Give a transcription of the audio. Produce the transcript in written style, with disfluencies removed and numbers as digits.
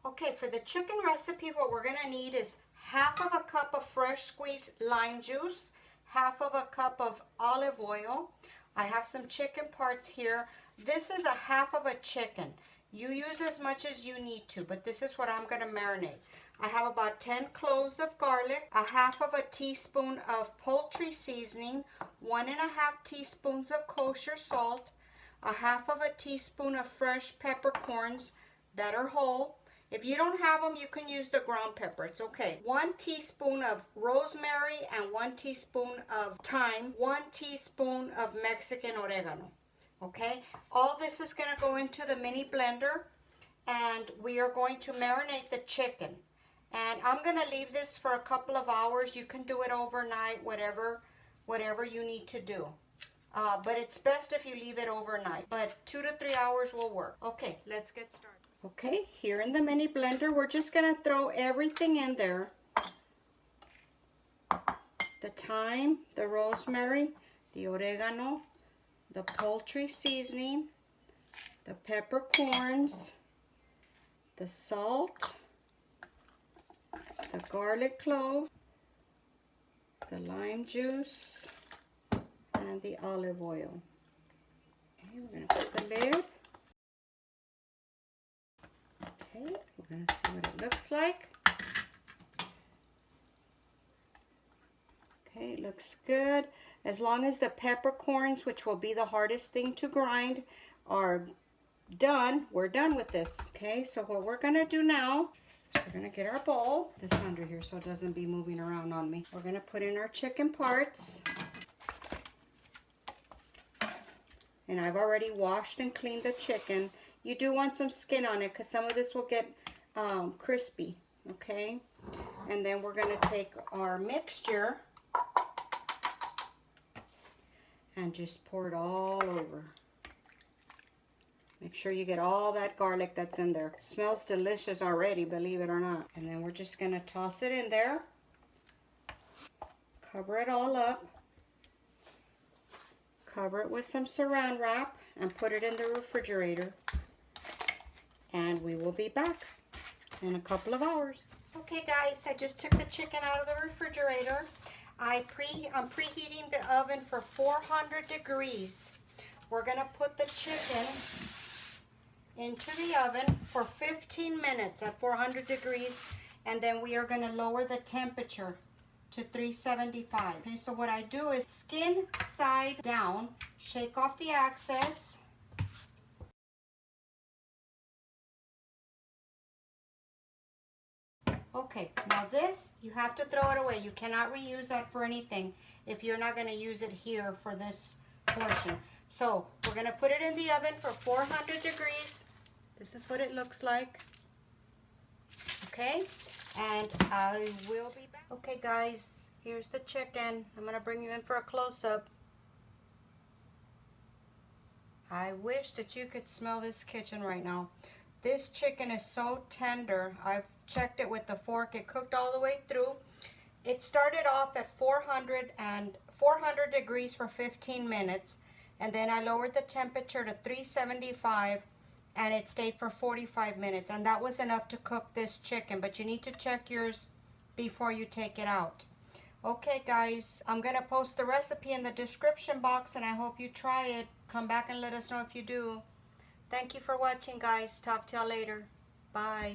Okay, for the chicken recipe, what we're gonna need is half of a cup of fresh squeezed lime juice, half of a cup of olive oil. I have some chicken parts here. This is a half of a chicken. You use as much as you need to, but this is what I'm gonna marinate. I have about 10 cloves of garlic, a half of a teaspoon of poultry seasoning, 1.5 teaspoons of kosher salt, a half of a teaspoon of fresh peppercorns that are whole. If you don't have them, you can use the ground pepper. It's okay. 1 teaspoon of rosemary and 1 teaspoon of thyme, 1 teaspoon of Mexican oregano. Okay, all this is going to go into the mini blender, and we are going to marinate the chicken. And I'm going to leave this for a couple of hours. You can do it overnight, whatever you need to do. But it's best if you leave it overnight. But 2 to 3 hours will work. Okay, let's get started. Okay, here in the mini blender, we're just going to throw everything in there. The thyme, the rosemary, the oregano, the poultry seasoning, the peppercorns, the salt, the garlic clove, the lime juice, and the olive oil. Okay, we're going to put the lid. Okay, we're going to see what it looks like. Okay, it looks good. As long as the peppercorns, which will be the hardest thing to grind, are done, we're done with this. Okay, so what we're going to do now, we're going to get our bowl. This under here so it doesn't be moving around on me. We're going to put in our chicken parts. And I've already washed and cleaned the chicken. You do want some skin on it because some of this will get crispy, okay? And then we're going to take our mixture and just pour it all over. Make sure you get all that garlic that's in there. Smells delicious already, believe it or not. And then we're just going to toss it in there. Cover it all up. Cover it with some saran wrap and put it in the refrigerator. And we will be back in a couple of hours. Okay guys, I just took the chicken out of the refrigerator. I'm preheating the oven for 400 degrees. We're going to put the chicken into the oven for 15 minutes at 400 degrees, and then we are going to lower the temperature to 375. Okay, so what I do is skin side down, shake off the excess. Okay, now this, you have to throw it away. You cannot reuse that for anything if you're not going to use it here for this portion. So we're going to put it in the oven for 400 degrees. This is what it looks like. Okay, and I will be back. Okay guys, here's the chicken. I'm going to bring you in for a close-up. I wish that you could smell this kitchen right now. This chicken is so tender. I've checked it with the fork. It cooked all the way through. It started off at 400 degrees for 15 minutes, and then I lowered the temperature to 375, and it stayed for 45 minutes, and that was enough to cook this chicken. But you need to check yours before you take it out. Okay guys, I'm gonna post the recipe in the description box, and I hope you try it. Come back and let us know if you do. Thank you for watching guys. Talk to y'all later. Bye.